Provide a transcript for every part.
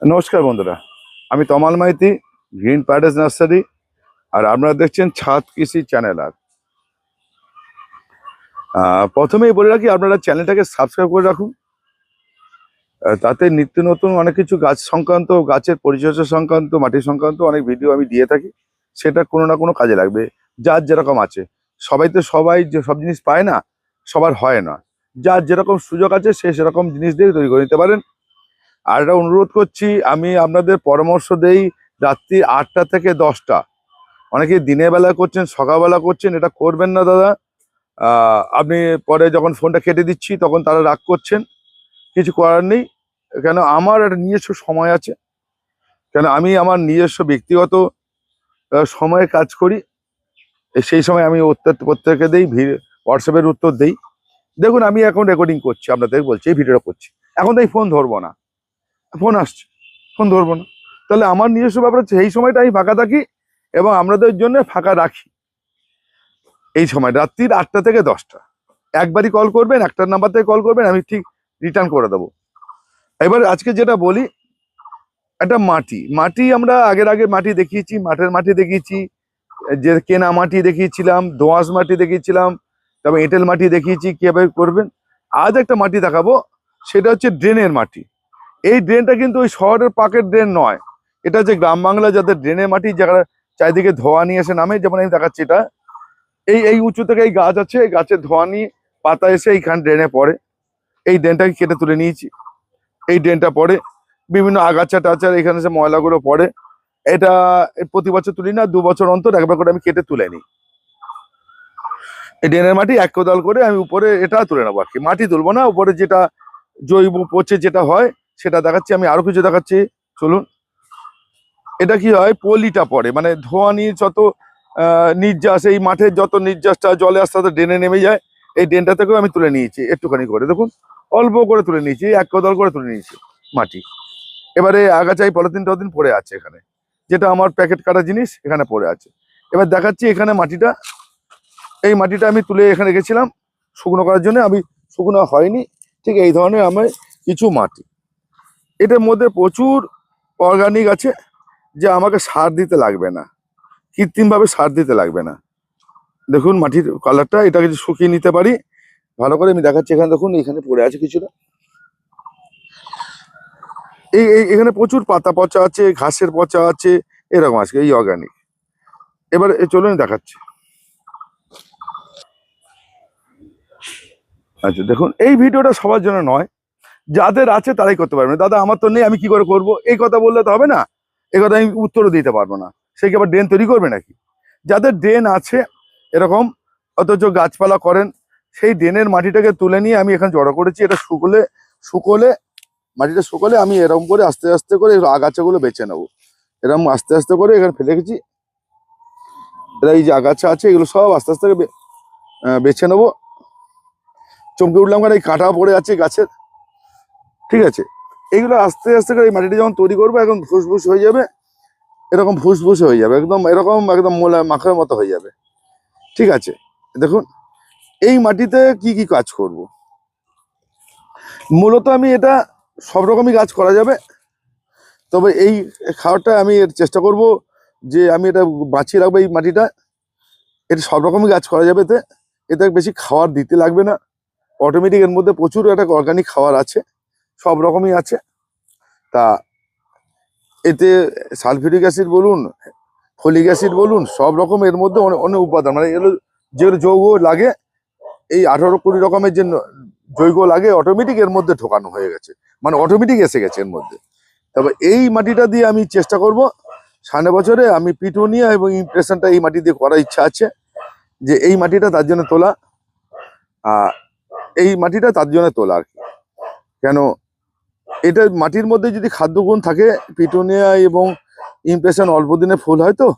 নমস্কার বন্ধুরা, আমি তমাল মাইতি, গ্রিন প্যারাডাইস নার্সারি। আর আপনারা দেখছেন ছাদ কৃষি চ্যানেল। আর প্রথমেই বলে রাখি, আপনারা চ্যানেলটাকে সাবস্ক্রাইব করে রাখুন। তাতে নিত্য নতুন অনেক কিছু গাছ সংক্রান্ত, গাছের পরিচর্যা সংক্রান্ত, মাটি সংক্রান্ত অনেক ভিডিও আমি দিয়ে থাকি। সেটা কোনো না কোনো কাজে লাগবে, যার যেরকম আছে। সবাই যে সব জিনিস পায় না, সবার হয় না। যার যেরকম সুযোগ আছে সে সেরকম জিনিস দিয়ে তৈরি করে নিতে পারেন। আর এটা অনুরোধ করছি, আমি আপনাদের পরামর্শ দেই রাত্রি 8টা থেকে 10টা। অনেকে দিনের বেলা করছেন, সকালবেলা করছেন, এটা করবেন না দাদা। আপনি পরে যখন ফোনটা কেটে দিচ্ছি তখন তারা রাগ করছেন, কিছু করার নেই। কেন, আমার একটা নিজস্ব সময় আছে। কেন, আমি আমার নিজস্ব ব্যক্তিগত সময়ে কাজ করি। সেই সময় আমি উত্তর প্রত্যেককে দেই, হোয়াটসঅ্যাপের উত্তর দেই। দেখুন, আমি এখন রেকর্ডিং করছি, আপনাদের বলছি, এই ভিডিওটা করছি। এখন তো এই ফোন ধরবো না, ফোন আসছে, ফোন ধরবো না। তাহলে আমার নিজস্ব ব্যাপার হচ্ছে, এই সময়টা আমি ফাঁকা থাকি এবং আপনাদের জন্য ফাঁকা রাখি। এই সময় রাত্রির 8টা থেকে 10টা একবারই কল করবেন, একটার নাম্বার থেকে কল করবেন, আমি ঠিক রিটার্ন করে দেবো। এবার আজকে যেটা বলি, একটা মাটি আমরা আগে মাটি দেখিয়েছি, মাঠের মাটি দেখিয়েছি, যে কেনা মাটি দেখিয়েছিলাম, দোআঁশ মাটি দেখিয়েছিলাম, তারপর এঁটেল মাটি দেখিয়েছি কিভাবে করবেন। আজ একটা মাটি দেখাবো, সেটা হচ্ছে ড্রেনের মাটি। এই ড্রেনটা কিন্তু ওই শহরের পাকের ড্রেন নয়, এটা হচ্ছে গ্রাম বাংলা যাদের ড্রেনের মাটি, যারা চারিদিকে ধোয়া নিয়ে এসে নামে। যেমন আমি দেখাচ্ছি, এটা এই উঁচু থেকে এই গাছ আছে, এই গাছের ধোয়া নিয়ে পাতা এসে এইখানে ড্রেনে পড়ে। এই ড্রেনটাকে কেটে তুলে নিয়েছি। এই ড্রেনটা পড়ে বিভিন্ন আগাছা টাচার, এখানে সে ময়লাগুলো পড়ে। এটা প্রতি বছর তুলি না, 2 বছর অন্তর একবার করে আমি কেটে তুলে নিই। এই ড্রেনের মাটি এক কোদাল করে আমি উপরে এটা তুলে নেবো। আর কি মাটি তুলবো না, উপরে যেটা জৈব পচে যেটা হয় সেটা দেখাচ্ছি। আমি আরো কিছু দেখাচ্ছি, চলুন। এটা কি হয়, পলিটা পড়ে, মানে ধোয়া নিয়ে যত নির্যাস, এই মাঠের যত নির্যাসটা জলে আস্তে আস্তে ড্রেনে নেমে যায়। এই ড্রেনটা থেকেও আমি তুলে নিয়েছি একটুখানি করে, দেখুন, অল্প করে তুলে নিয়েছি, এক কোদাল করে তুলে নিয়েছি মাটি। এবারে আগাছাই পলিথিন টলিথিন পড়ে আছে এখানে, যেটা আমার প্যাকেট কাটা জিনিস এখানে পড়ে আছে। এবার দেখাচ্ছি এখানে মাটিটা, এই মাটিটা আমি তুলে এখানে রেখেছিলাম শুকনো করার জন্য। আমি শুকনো হয়নি, ঠিক এই ধরনের আমার কিছু মাটি। এটার মধ্যে প্রচুর অর্গানিক আছে, যে আমাকে সার দিতে লাগবে না, কৃত্রিমভাবে সার দিতে লাগবে না। দেখুন মাটির কালারটা, এটাকে যদি শুকিয়ে নিতে পারি ভালো করে, আমি দেখাচ্ছি। এখানে দেখুন, এখানে পড়ে আছে কিছুটা, এখানে প্রচুর পাতা পচা আছে, ঘাসের পচা আছে, এরকম আছে এই অর্গানিক। এবার চলুন দেখাচ্ছি। আচ্ছা দেখুন, এই ভিডিওটা সবার জন্য নয়, যাদের আছে তারাই করতে পারবে। দাদা আমার তো নেই, আমি কি করে করব, এই কথা বললে তো হবে না। এই কথা আমি উত্তরও দিতে পারবো না। সে কি আবার ড্রেন তৈরি করবে নাকি? যাদের ড্রেন আছে এরকম, অথচ গাছপালা করেন, সেই ড্রেনের মাটিটাকে তুলে নিয়ে আমি এখানে জড়ো করেছি। এটা শুকোলে মাটিটা শুকোলে আমি এরকম করে আস্তে আস্তে করে আগাছাগুলো বেছে নেবো। এরকম আস্তে আস্তে করে এখানে ফেলে রেখেছি। এরা এই যে আগাছা আছে এগুলো সব আস্তে আস্তে বেছে নেবো। চমকে উঠলাম, কারণ এই কাঁটা পড়ে আছে গাছের, ঠিক আছে। এইগুলো আস্তে আস্তে করে এই মাটিটা যখন তৈরি করবো, একদম ফুসফুস হয়ে যাবে, এরকম ফুসফুস হয়ে যাবে, একদম এরকম একদম মাখার মতো হয়ে যাবে, ঠিক আছে। দেখুন, এই মাটিতে কি কি কাজ করব। মূলত আমি এটা সব রকমই গাছ করা যাবে, তবে এই খাবারটা আমি এর চেষ্টা করব যে আমি এটা বাঁচিয়ে রাখবো। এই মাটিটা, এটা সব রকমই গাছ করা যাবে, এতে এতে বেশি খাবার দিতে লাগবে না। অটোমেটিক এর মধ্যে প্রচুর একটা অর্গানিক খাবার আছে, সব রকমই আছে। তা এতে সালফিউরিক অ্যাসিড বলুন, ফলিক অ্যাসিড বলুন, সব রকম এর মধ্যে অনেক উপাদান, মানে এগুলো যেগুলো যৌগ লাগে, এই 18-20 রকমের যে যৌগ লাগে অটোমেটিক এর মধ্যে ঢোকানো হয়ে গেছে, মানে অটোমেটিক এসে গেছে এর মধ্যে। তবে এই মাটিটা দিয়ে আমি চেষ্টা করব সামনের বছরে আমি পিটুনিয়া এবং ইমপ্রেশনটা এই মাটি দিয়ে করার ইচ্ছা আছে, যে এই মাটিটা তার জন্য তোলা। এই মাটিটা তার জন্য তোলা আর কি। কেন, এটা মাটির মধ্যে যদি খাদ্যগুণ থাকে, পিটুনিয়া এবং ইমপ্রেশন অল্প দিনে ফুল হয় তো,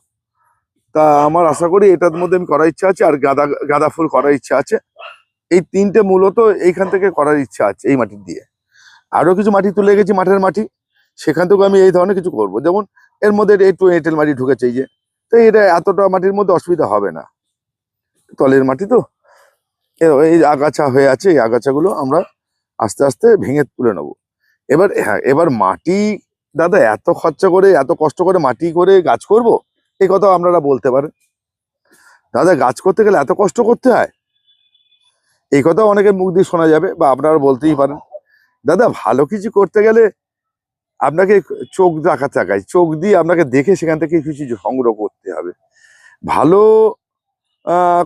তা আমার আশা করি এটার মধ্যে আমি করার ইচ্ছা আছে। আর গাঁদা ফুল করার ইচ্ছা আছে। এই তিনটে মূলত এইখান থেকে করার ইচ্ছা আছে এই মাটি দিয়ে। আরো কিছু মাটি তুলে গেছি, মাঠের মাটি, সেখান থেকেও আমি এই ধরনের কিছু করব। যেমন এর মধ্যে একটু এঁটেল মাটি ঢুকেছে, এই যে, তো এটা এতটা মাটির মধ্যে অসুবিধা হবে না, তলের মাটি তো। এই আগাছা হয়ে আছে, এই আগাছাগুলো আমরা আস্তে আস্তে ভেঙে তুলে নেবো। এবার হ্যাঁ, এবার মাটি দাদা এত খরচা করে এত কষ্ট করে মাটি করে গাছ করব, এই কথা আপনারা বলতে পারেন। দাদা গাছ করতে গেলে এত কষ্ট করতে হয়, এই কথা অনেকের মুখ দিয়ে শোনা যাবে বা আপনারা বলতেই পারেন। দাদা ভালো কিছু করতে গেলে আপনাকে চোখ রাখা চাকায়, চোখ দিয়ে আপনাকে দেখে সেখান থেকে কিছু সংগ্রহ করতে হবে। ভালো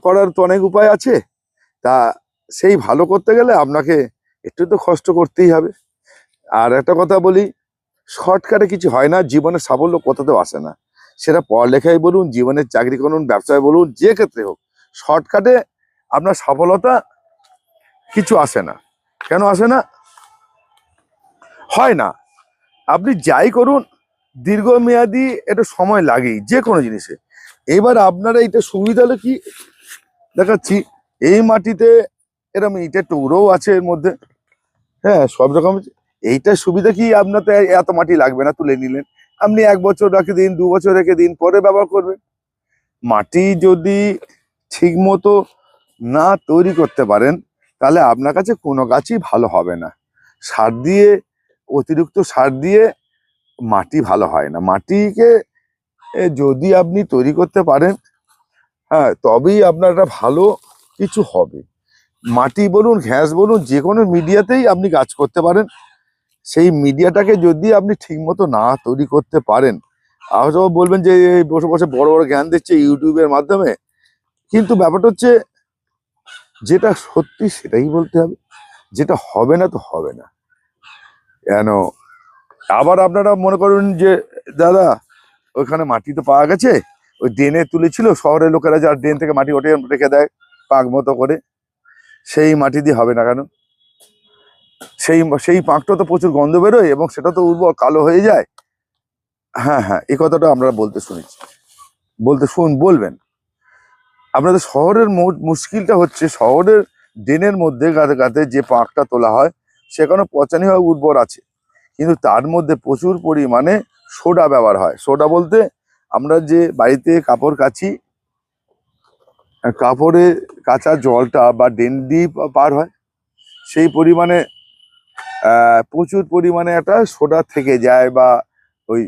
করার তো অনেক উপায় আছে, তা সেই ভালো করতে গেলে আপনাকে একটু তো কষ্ট করতেই হবে। আর একটা কথা বলি, শর্টকাটে কিছু হয় না, জীবনে সাফল্য কোথাতেও আসে না। সেটা পড়ালেখায় বলুন, জীবনের চাকরি করুন, ব্যবসায় বলুন, যে ক্ষেত্রে হোক, শর্টকাটে আপনার সফলতা কিছু আসে না। কেন আসে না? হয় না। আপনি যাই করুন, দীর্ঘমেয়াদী এটা সময় লাগেই যে কোনো জিনিসে। এবার আপনারা এইটা সুবিধা হলো কি দেখাচ্ছি, এই মাটিতে এরকম ইটের টুকরোও আছে এর মধ্যে, হ্যাঁ সব রকম। এইটার সুবিধা কি, আপনার তো এত মাটি লাগবে না, তুলে নিলেন, আপনি 1 বছর রেখে দিন, 2 বছর রেখে দিন, পরে ব্যবহার করবেন। মাটি যদি ঠিক মতো না তৈরি করতে পারেন, তাহলে আপনার কাছে কোনো গাছই ভালো হবে না। সার দিয়ে, অতিরিক্ত সার দিয়ে মাটি ভালো হয় না। মাটিকে যদি আপনি তৈরি করতে পারেন, হ্যাঁ, তবেই আপনার একটা ভালো কিছু হবে। মাটি বলুন, ঘ্যাস বলুন, যে কোনো মিডিয়াতেই আপনি কাজ করতে পারেন। সেই মিডিয়াটাকে যদি আপনি ঠিক মতো না তৈরি করতে পারেন, হয়তো বলবেন যে এই বসে বসে বড় বড় জ্ঞান দিচ্ছে ইউটিউবের মাধ্যমে, কিন্তু ব্যাপারটা হচ্ছে যেটা সত্যি সেটাই বলতে হবে, যেটা হবে না তো হবে না। কেন আবার আপনারা মনে করুন যে দাদা ওইখানে মাটি তো পাওয়া গেছে, ওই ড্রেনে তুলেছিল, শহরের লোকেরা যার ড্রেন থেকে মাটি ওঠে রেখে দেয় পাক মতো করে, সেই মাটি দিয়ে হবে না কেন? সেই সেই পাঁকটা তো প্রচুর গন্ধ বেরোয় এবং সেটা তো উর্বর কালো হয়ে যায়। হ্যাঁ হ্যাঁ, এই কথাটা আমরা বলতে শুনেছি, বলবেন। আপনাদের শহরের মুশকিলটা হচ্ছে, শহরের ড্রেনের মধ্যে গাতে গাতে যে পাঁকটা তোলা হয় সেখানে পচানি হয়, উর্বর আছে, কিন্তু তার মধ্যে প্রচুর পরিমাণে সোডা ব্যবহার হয়। সোডা বলতে আমরা যে বাড়িতে কাপড় কাচি, কাপড়ে কাঁচা জলটা বা ড্রেন দিয়ে পার হয়, সেই পরিমাণে প্রচুর পরিমাণে একটা সোডা থেকে যায়, বা ওই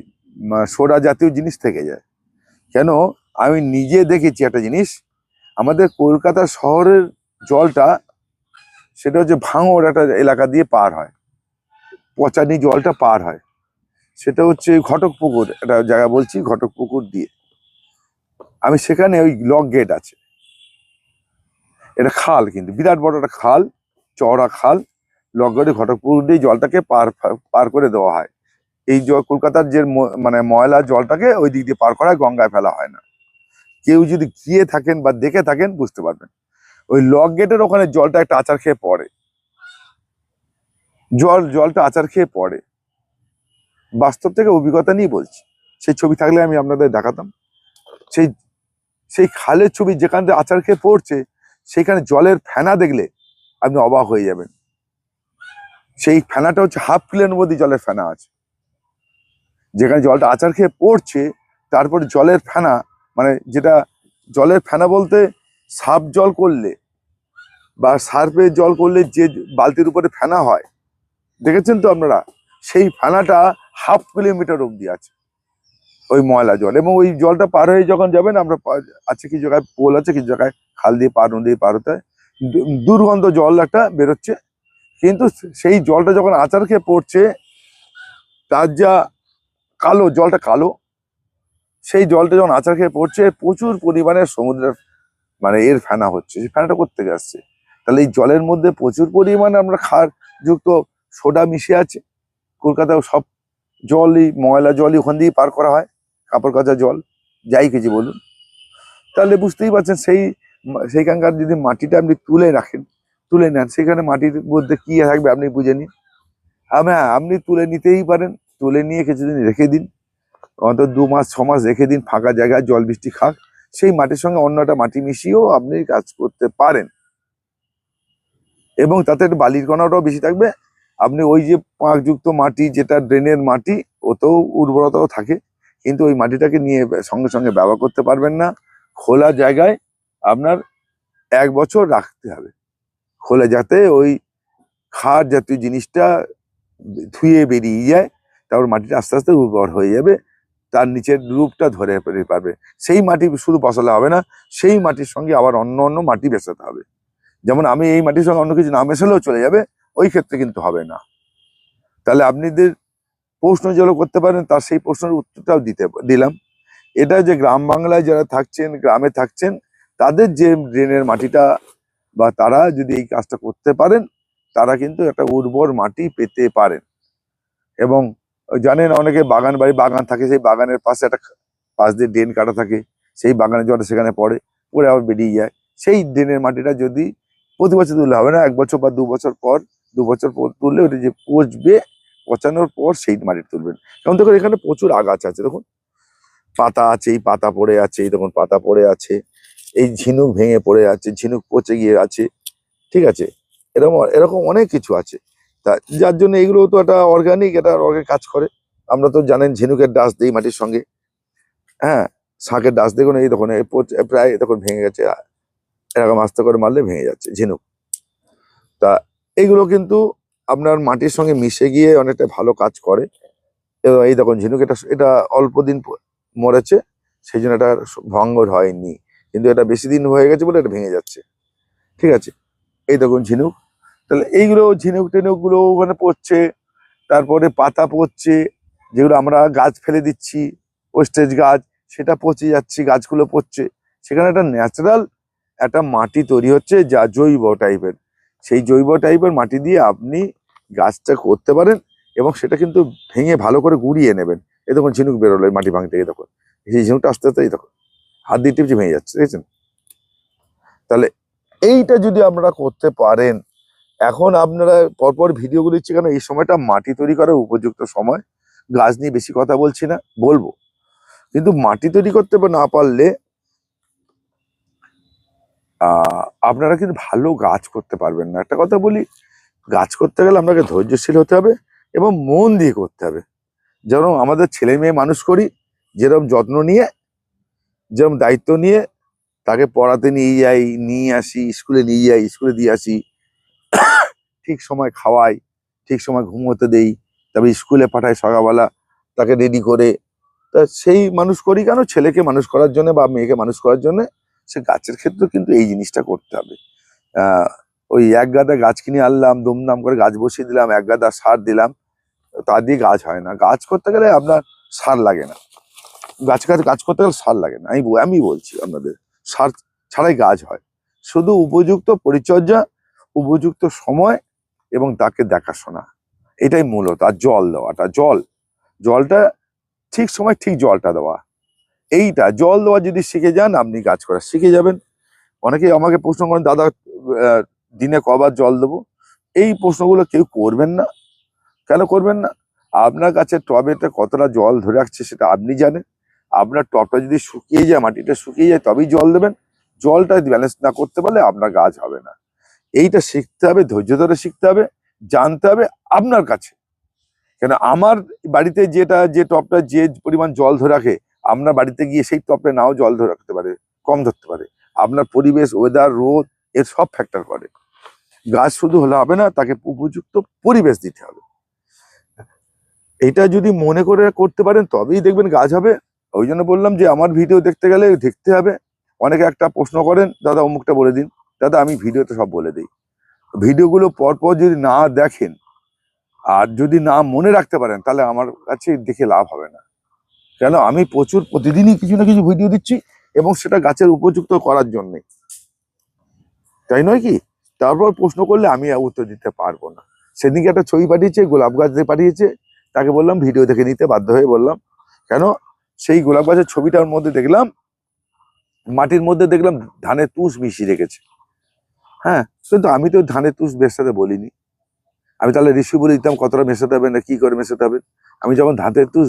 সোডা জাতীয় জিনিস থেকে যায়। কেন, আমি নিজে দেখেছি একটা জিনিস, আমাদের কলকাতা শহরের জলটা, সেটা হচ্ছে ভাঙড় একটা এলাকা দিয়ে পার হয়, পচানি জলটা পার হয়, সেটা হচ্ছে ঘটকপুকুর একটা জায়গা বলছি, ঘটকপুকুর দিয়ে। আমি সেখানে, ওই লক গেট আছে, এটা খাল, কিন্তু বিরাট বড় একটা খাল, চওড়া খাল, লক গেটে ঘটকপুকুর দিয়ে জলটাকে পার করে দেওয়া হয়। এই কলকাতার যে মানে ময়লা জলটাকে ওই দিক দিয়ে পার করা হয়, গঙ্গায় ফেলা হয় না। কেউ যদি গিয়ে থাকেন বা দেখে থাকেন বুঝতে পারবেন। ওই লক গেটের ওখানে জলটা একটা আচার খেয়ে পড়ে, জলটা আচার খেয়ে পড়ে, বাস্তব থেকে অভিজ্ঞতা নিয়ে বলছি। সেই ছবি থাকলে আমি আপনাদের দেখাতাম। সেই সেই খালের ছবি, যেখান থেকে আচার খেয়ে পড়ছে, সেখানে জলের ফেনা দেখলে আপনি অবাক হয়ে যাবেন। সেই ফেনাটা হচ্ছে হাফ কিলোর মধ্যে জলের ফেনা আছে, যেখানে জলটা আচার খেয়ে পড়ছে, তারপরে জলের ফেনা, মানে যেটা জলের ফেনা বলতে, সার্ফ জল করলে বা সার্ফে জল করলে যে বালতির উপরে ফেনা হয়, দেখেছেন তো আপনারা, সেই ফেনাটা হাফ কিলোমিটার অব্দি আছে ওই ময়লা জল। এবং ওই জলটা পার হয়ে যখন যাবেন, আমরা আছে কিছু জায়গায় পোল আছে, কিছু জায়গায় খাল দিয়ে পার, নদী পার হতে হয়, দুর্গন্ধ জল একটা বেরোচ্ছে, কিন্তু সেই জলটা যখন আচার খেয়ে পড়ছে, তার যা কালো, জলটা কালো, সেই জলটা যখন আচার খেয়ে পড়ছে, প্রচুর পরিমাণে সমুদ্রের মানে এর ফেনা হচ্ছে, সেই ফেনাটা কোত্থেকে আসছে? তাহলে এই জলের মধ্যে প্রচুর পরিমাণে আমরা ক্ষার যুক্ত সোডা মিশে আছে। কলকাতায় সব জলই, ময়লা জলই ওখান দিয়ে পার করা হয়, কাপড় কাচা জল, যাই কিছু বলুন। তাহলে বুঝতেই পারছেন, সেইখানকার যদি মাটিটা আপনি তুলে রাখেন, তুলে নেন, সেখানে মাটির মধ্যে কি থাকবে আপনি বুঝে নিন। হ্যাঁ, আপনি তুলে নিতেই পারেন, তুলে নিয়ে কিছুদিন রেখে দিন, অন্তত 2 মাস 6 মাস রেখে দিন, ফাঁকা জায়গায়, জল বৃষ্টি খাক, সেই মাটির সঙ্গে অন্য একটা মাটি মিশিয়েও আপনি কাজ করতে পারেন, এবং তাতে একটু বালির কণাটাও বেশি থাকবে। আপনি ওই যে পাঁকযুক্ত মাটি, যেটা ড্রেনের মাটি, ওতেও উর্বরতাও থাকে, কিন্তু ওই মাটিটাকে নিয়ে সঙ্গে সঙ্গে ব্যবহার করতে পারবেন না। খোলা জায়গায় আপনার 1 বছর রাখতে হবে, খোলা, যাতে ওই ক্ষার জাতীয় জিনিসটা ধুয়ে বেরিয়ে যায়, তারপর মাটিটা আস্তে আস্তে উর্বর হয়ে যাবে, তার নিচের রূপটা ধরে পারবে। সেই মাটি শুধু বসালে হবে না, সেই মাটির সঙ্গে আবার অন্য অন্য মাটি মেশাতে হবে। যেমন আমি এই মাটির সঙ্গে অন্য কিছু না মেশালেও চলে যাবে, ওই ক্ষেত্রে কিন্তু হবে না। তাহলে আপনাদের প্রশ্ন যেগুলো করতে পারেন তার সেই প্রশ্নের উত্তরটাও দিলাম। এটা যে গ্রাম বাংলায় যারা থাকছেন, গ্রামে থাকছেন, তাদের যে ড্রেনের মাটিটা বা তারা যদি এই কাজটা করতে পারেন, তারা কিন্তু একটা উর্বর মাটি পেতে পারেন। এবং জানেন অনেকে বাগান থাকে, সেই বাগানের পাশে একটা পাশ দিয়ে ড্রেন কাটা থাকে, সেই বাগানের জলটা সেখানে পড়ে আবার বেরিয়ে যায়। সেই ড্রেনের মাটিটা যদি প্রতি বছর তুললে হবে না, 1 বছর বা 2 বছর পর, 2 বছর পর তুললে ওটা যে পচবে, পচানোর পর সেই মাটি তুলবেন। কারণ দেখুন এখানে প্রচুর আগাছা আছে, দেখুন পাতা আছে, এই পাতা পড়ে আছে, এই দেখুন পাতা পড়ে আছে, এই ঝিনুক ভেঙে পড়ে আছে, ঝিনুক পচে গিয়ে আছে, ঠিক আছে, এরকম এরকম অনেক কিছু আছে। তা যার জন্য এইগুলো তো একটা অর্গানিক, এটা অর্গানিক কাজ করে। আমরা তো জানেন ঝিনুকের ডাস দিই মাটির সঙ্গে, হ্যাঁ, শাকের ডাস দেখুন, এই দেখুন প্রায় দেখুন ভেঙে গেছে, এরকম আস্তে করে মারলে ভেঙে যাচ্ছে ঝিনুক। তা এইগুলো কিন্তু আপনার মাটির সঙ্গে মিশে গিয়ে অনেকটা ভালো কাজ করে। এবং এই দেখুন ঝিনুক, এটা অল্প দিন মরেছে, সেই জন্য এটা ভঙ্গর হয়নি, কিন্তু এটা বেশি দিন হয়ে গেছে বলে এটা ভেঙে যাচ্ছে, ঠিক আছে। এই দেখুন ঝিনুক, তাহলে এইগুলো ঝিনুক টিনুক গুলো ওখানে পড়ছে, তারপরে পাতা পড়ছে, যেগুলো আমরা গাছ ফেলে দিচ্ছি, ওয়েস্টেজ গাছ, সেটা পচে যাচ্ছে, গাছগুলো পড়ছে, সেখানে একটা ন্যাচারাল একটা মাটি তৈরি হচ্ছে, যা জৈব টাইপের। সেই জৈব টাইপের মাটি দিয়ে আপনি গাছটা করতে পারেন, এবং সেটা কিন্তু ভেঙে ভালো করে গুঁড়িয়ে নেবেন। এই দেখুন ঝিনুক বেরোলো এই মাটি ভাঙতে, এই দেখুন সেই ঝিনুকটা আস্তে আস্তে এই দেখুন হাত দিয়ে টিপছে ভেঙে যাচ্ছে, দেখেছেন। তাহলে এইটা যদি আপনারা করতে পারেন, এখন আপনারা পরপর ভিডিওগুলো দিচ্ছি কেন, এই সময়টা মাটি তৈরি করার উপযুক্ত সময়। গাছ নিয়ে বেশি কথা বলছি না, বলবো, কিন্তু মাটি তৈরি করতে না পারলে আপনারা কিন্তু ভালো গাছ করতে পারবেন না। একটা কথা বলি, গাছ করতে গেলে আপনাকে ধৈর্যশীল হতে হবে এবং মন দিয়ে করতে হবে। যেরকম আমাদের ছেলে মেয়ে মানুষ করি, যেরকম যত্ন নিয়ে, যেরকম দায়িত্ব নিয়ে তাকে পড়াতে নিয়ে আসি, স্কুলে নিয়ে যাই, স্কুলে দিয়ে আসি, ঠিক সময় খাওয়াই, ঠিক সময় ঘুমোতে দেই, তবে স্কুলে পাঠাই সকালবেলা, তাকে রেডি করে। তা সেই মানুষ করি কেন, ছেলেকে মানুষ করার জন্য বা মেয়েকে মানুষ করার জন্য। সে গাছের ক্ষেত্রে কিন্তু এই জিনিসটা করতে হবে। ওই এক গাদা গাছ কিনে আনলাম, দুমদাম করে গাছ বসিয়ে দিলাম, এক গাদা সার দিলাম, তা দিয়ে গাছ হয় না। গাছ করতে গেলে আপনার সার লাগে না, গাছ করতে গেলে সার লাগে না, আমি বলছি আপনাদের, সার ছাড়াই গাছ হয়। শুধু উপযুক্ত পরিচর্যা, উপযুক্ত সময় এবং তাকে দেখাশোনা, এটাই মূলত। আর জল দেওয়াটা, জলটা ঠিক সময় ঠিক জলটা দেওয়া, এইটা জল দেওয়া যদি শিখে যান, আপনি গাছ করা শিখে যাবেন। অনেকে আমাকে প্রশ্ন করেন, দাদা দিনে কবার জল দেবো? এই প্রশ্নগুলো কেউ করবেন না। কেন করবেন না? আপনার কাছে টবেতে কতটা জল ধরে রাখছে সেটা আপনি জানেন। আপনার টবটা যদি শুকিয়ে যায়, মাটিটা শুকিয়ে যায়, তবেই জল দেবেন। জলটা ব্যালেন্স না করতে পারলে আপনার গাছ হবে না। এইটা শিখতে হবে, ধৈর্য ধরে শিখতে হবে, জানতে হবে আপনার কাছে। কেন আমার বাড়িতে যে টবটা যে পরিমাণ জল ধরে রাখে, আপনার বাড়িতে গিয়ে সেই টবটা নাও জল ধরে রাখতে পারে, কম ধরতে পারে। আপনার পরিবেশ, ওয়েদার, রোদ, এর সব ফ্যাক্টর করে। গাছ শুধু হলে হবে না, তাকে উপযুক্ত পরিবেশ দিতে হবে। এটা যদি মনে করে করতে পারেন তবেই দেখবেন গাছ হবে। ওই জন্য বললাম যে আমার ভিডিও দেখতে গেলে দেখতে হবে। অনেকে একটা প্রশ্ন করেন, দাদা অমুকটা বলে দিন। দাদা আমি ভিডিওতে সব বলে দিই। ভিডিওগুলো পরপর যদি না দেখেন আর যদি না মনে রাখতে পারেন, তাহলে আমার কাছে দেখে লাভ হবে না। কেন, আমি প্রতিদিনই কিছু না কিছু ভিডিও দিচ্ছি, এবং সেটা গাছের উপযুক্ত করার জন্যে, তাই নয় কি? তারপর প্রশ্ন করলে আমি উত্তর দিতে পারবো না। সেদিনকে একটা ছবি পাঠিয়েছে, গোলাপ গাছ দিয়ে পাঠিয়েছে, তাকে বললাম ভিডিও দেখে নিতে, বাধ্য হয়ে বললাম। কেন, সেই গোলাপ গাছের ছবিটার মধ্যে দেখলাম, মাটির মধ্যে দেখলাম ধানের তুষ মিশিয়ে রেখেছে। হ্যাঁ, কিন্তু আমি তো ধানের তুষ মেশাতে বলিনি। আমি তাহলে ঋষি বলে দিতাম কতটা মেশাতে হবে না কি করে মেশাতে হবে। আমি যখন ধানের তুষ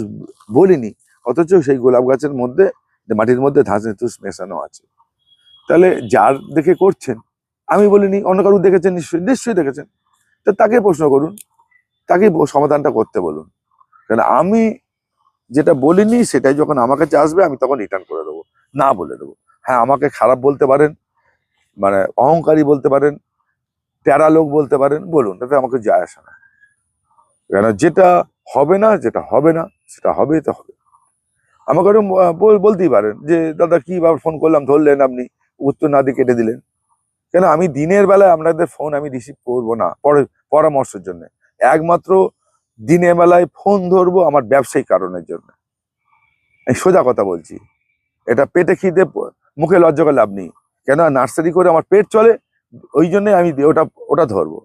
বলিনি, অথচ সেই গোলাপ গাছের মধ্যে, মাটির মধ্যে ধানের তুষ মেশানো আছে। তাহলে যার দেখে করছেন, আমি বলিনি, অন্য কারো দেখেছেন, নিশ্চয়ই দেখেছেন। তো তাকে প্রশ্ন করুন, তাকে সমাধানটা করতে বলুন। কারণ আমি যেটা বলিনি সেটাই যখন আমার কাছে আসবে, আমি তখন রিটার্ন করে দেবো, না বলে দেবো। হ্যাঁ, আমাকে খারাপ বলতে পারেন, মানে অহংকারী বলতে পারেন, প্যারা লোক বলতে পারেন, বলুন, তাতে আমাকে যায় আসে না। কেন যেটা হবে না সেটা হবে তো হবে। আমাকে একটু বলতেই পারেন যে দাদা কি ভাবে ফোন করলাম ধরলেন আপনি, উত্তর না দিয়ে কেটে দিলেন। কেন আমি দিনের বেলায় আপনাদের ফোন আমি রিসিভ করবো না পরামর্শের জন্য। একমাত্র দিনের বেলায় ফোন ধরবো আমার ব্যবসায়িক কারণের জন্য। আমি সোজা কথা বলছি, এটা পেটে খিদে মুখে লজ্জা করে লাভ নেই। কেন নার্সারি করে আমার পেট চলে, ওই জন্য আমি ওটা ওটা ধরবো।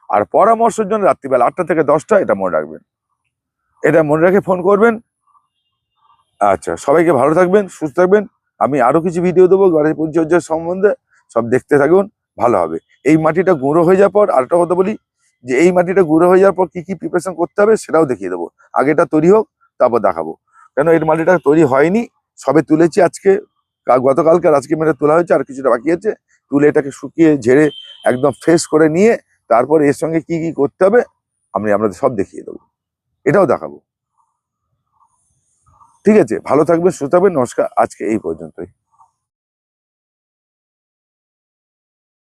আর পরামর্শের জন্য রাত্রিবেলা 8টা থেকে 10টা, এটা মনে রাখবেন, এটা মনে রেখে ফোন করবেন। আচ্ছা, সবাইকে ভালো থাকবেন, সুস্থ থাকবেন। আমি আরো কিছু ভিডিও দেবো গাছের পরিচর্যার সম্বন্ধে, সব দেখতে থাকুন, ভালো হবে। এই মাটিটা গুঁড়ো হয়ে যাওয়ার পর আরেকটা কথা বলি, যে এই মাটিটা গুঁড়ো হয়ে যাওয়ার পর কি কি প্রিপারেশন করতে হবে সেটাও দেখিয়ে দেবো। আগেটা তৈরি হোক, তারপর দেখাবো। কেন এর মাটিটা তৈরি হয়নি, সবে তুলেছি আজকে, গতকালকে আর আজকে মেরে তোলা হয়েছে, আর কিছুটা বাকি আছে। তুলে এটাকে শুকিয়ে ঝেড়ে একদম ফ্রেশ করে নিয়ে তারপর এর সঙ্গে কি কি করতে হবে আমি আপনাদের সব দেখিয়ে দেবো, এটাও দেখাবো। ঠিক আছে, ভালো থাকবেন, সুস্থ থাকবেন, নমস্কার, আজকে এই পর্যন্তই।